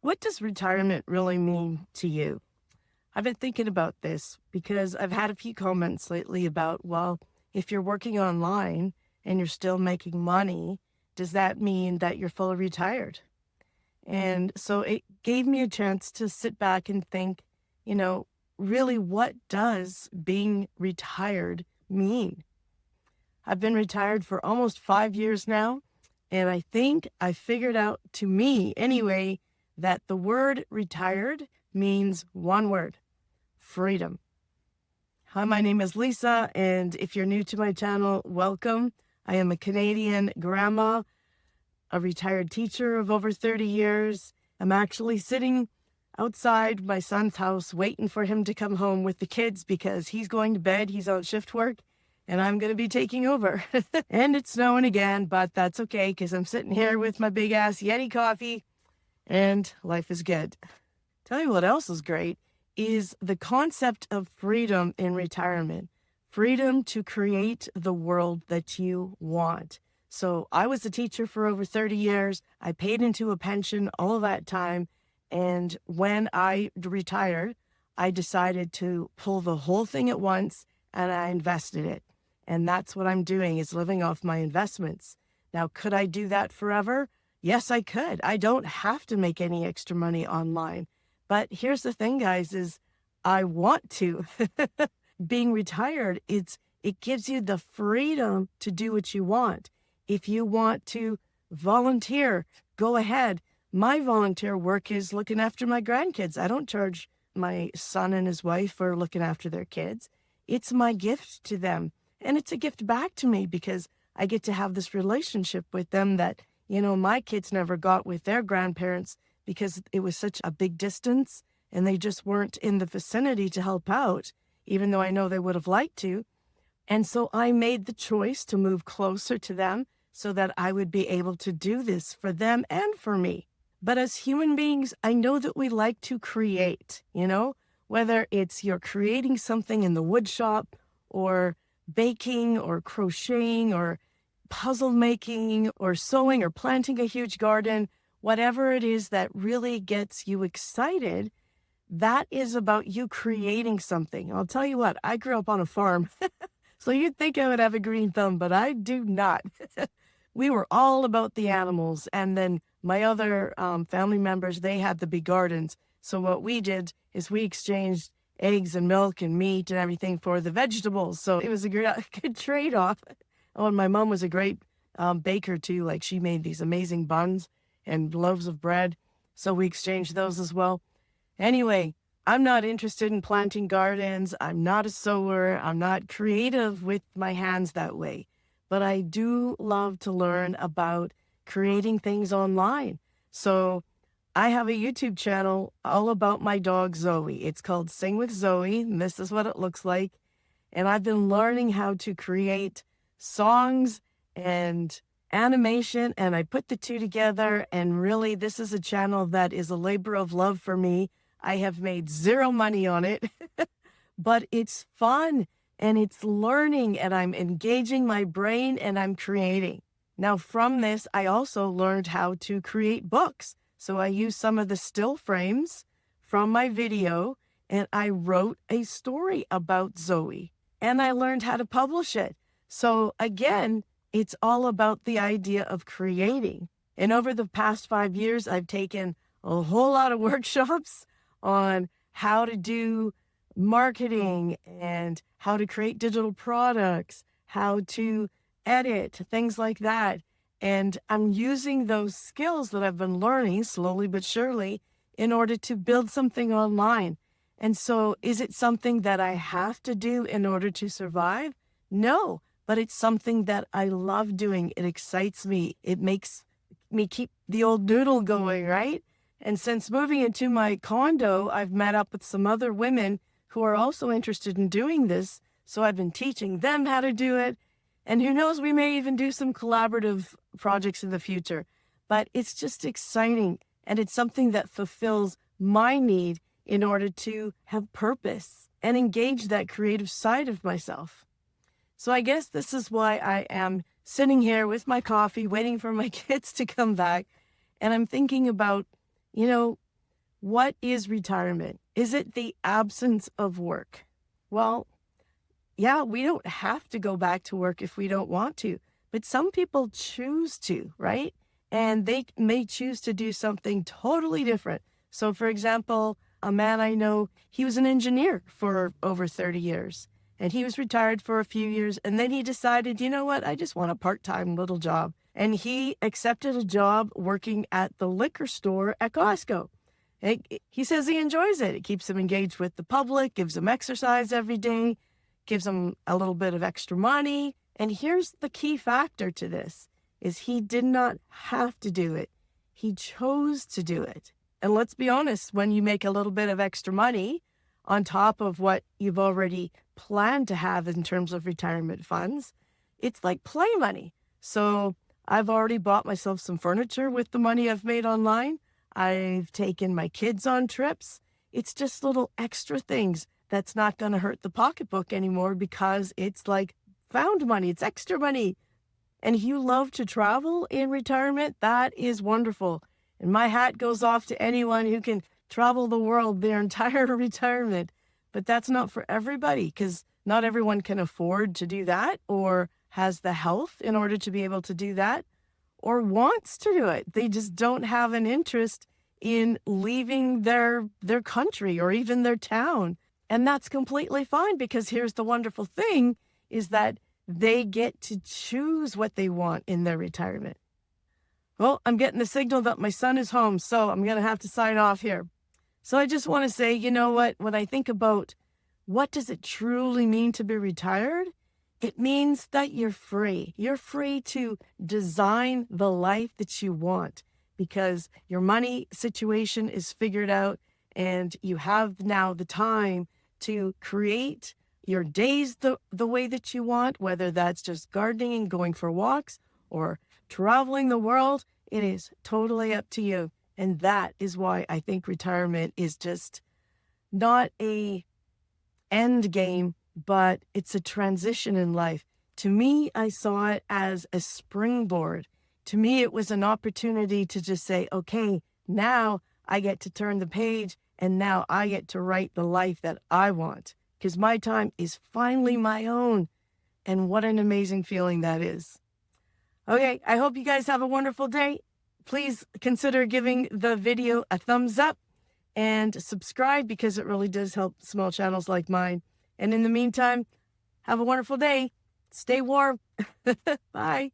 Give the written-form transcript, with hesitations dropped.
What does retirement really mean to you? I've been thinking about this because I've had a few comments lately about, well, if you're working online and you're still making money, does that mean that you're fully retired? And so it gave me a chance to sit back and think, you know, really, what does being retired mean? I've been retired for almost 5 years now. And I think I figured out, to me anyway, that the word retired means one word: freedom. Hi, my name is Lisa. And if you're new to my channel, welcome. I am a Canadian grandma, a retired teacher of over 30 years. I'm actually sitting outside my son's house waiting for him to come home with the kids because he's going to bed. He's on shift work and I'm going to be taking over. And it's snowing again, but that's okay because I'm sitting here with my big ass Yeti coffee and life is good. Tell you what else is great is the concept of freedom in retirement. Freedom to create the world that you want. So I was a teacher for over 30 years. I paid into a pension all of that time. And when I retired, I decided to pull the whole thing at once and I invested it. And that's what I'm doing, is living off my investments. Now, could I do that forever? Yes, I could. I don't have to make any extra money online. But here's the thing, guys, is I want to. Being retired, it gives you the freedom to do what you want. If you want to volunteer, go ahead. My volunteer work is looking after my grandkids. I don't charge my son and his wife for looking after their kids. It's my gift to them. And it's a gift back to me because I get to have this relationship with them that, my kids never got with their grandparents because it was such a big distance and they just weren't in the vicinity to help out, even though I know they would have liked to. And so I made the choice to move closer to them so that I would be able to do this for them and for me. But as human beings, I know that we like to create, whether it's you're creating something in the wood shop or baking or crocheting or puzzle making or sewing or planting a huge garden, whatever it is that really gets you excited, that is about you creating something. I'll tell you what, I grew up on a farm. So you'd think I would have a green thumb, but I do not. We were all about the animals. And then my other family members, they had the big gardens. So what we did is we exchanged eggs and milk and meat and everything for the vegetables. So it was a good trade-off. Oh, and my mom was a great baker too. Like, she made these amazing buns and loaves of bread. So we exchanged those as well. Anyway, I'm not interested in planting gardens. I'm not a sewer. I'm not creative with my hands that way. But I do love to learn about creating things online. So I have a YouTube channel all about my dog, Zoe. It's called Sing with Zoe, and this is what it looks like. And I've been learning how to create songs and animation, and I put the two together. And really, this is a channel that is a labor of love for me. I have made zero money on it, but it's fun and it's learning and I'm engaging my brain and I'm creating. Now, from this, I also learned how to create books. So I used some of the still frames from my video and I wrote a story about Zoe and I learned how to publish it. So again, it's all about the idea of creating. And over the past 5 years, I've taken a whole lot of workshops on how to do marketing and how to create digital products, how to edit, things like that. And I'm using those skills that I've been learning slowly but surely in order to build something online. And so is it something that I have to do in order to survive? No, but it's something that I love doing. It excites me. It makes me keep the old noodle going, right? And since moving into my condo, I've met up with some other women who are also interested in doing this. So I've been teaching them how to do it. And who knows, we may even do some collaborative projects in the future. But it's just exciting. And it's something that fulfills my need in order to have purpose and engage that creative side of myself. So I guess this is why I am sitting here with my coffee, waiting for my kids to come back. And I'm thinking about, What is retirement? Is it the absence of work? Well, yeah, we don't have to go back to work if we don't want to, but some people choose to, right? And they may choose to do something totally different. So, for example, a man I know, he was an engineer for over 30 years and he was retired for a few years. And then he decided, you know what? I just want a part-time little job. And he accepted a job working at the liquor store at Costco. He says he enjoys it. It keeps him engaged with the public, gives him exercise every day, gives him a little bit of extra money. And here's the key factor to this is he did not have to do it. He chose to do it. And let's be honest, when you make a little bit of extra money on top of what you've already planned to have in terms of retirement funds, it's like play money. So I've already bought myself some furniture with the money I've made online. I've taken my kids on trips. It's just little extra things that's not going to hurt the pocketbook anymore because it's like found money. It's extra money. And if you love to travel in retirement, that is wonderful. And my hat goes off to anyone who can travel the world their entire retirement. But that's not for everybody because not everyone can afford to do that or has the health in order to be able to do that or wants to do it. They just don't have an interest in leaving their country or even their town. And that's completely fine because here's the wonderful thing is that they get to choose what they want in their retirement. Well, I'm getting the signal that my son is home, so I'm going to have to sign off here. So I just want to say, you know what? When I think about what does it truly mean to be retired, it means that you're free. You're free to design the life that you want because your money situation is figured out and you have now the time to create your days the way that you want, whether that's just gardening and going for walks or traveling the world. It is totally up to you. And that is why I think retirement is just not a end game, but it's a transition in life. To me, I saw it as a springboard. To me, it was an opportunity to just say, okay, now I get to turn the page and now I get to write the life that I want because my time is finally my own. And what an amazing feeling that is. Okay, I hope you guys have a wonderful day. Please consider giving the video a thumbs up and subscribe because it really does help small channels like mine. And in the meantime, have a wonderful day. Stay warm. Bye.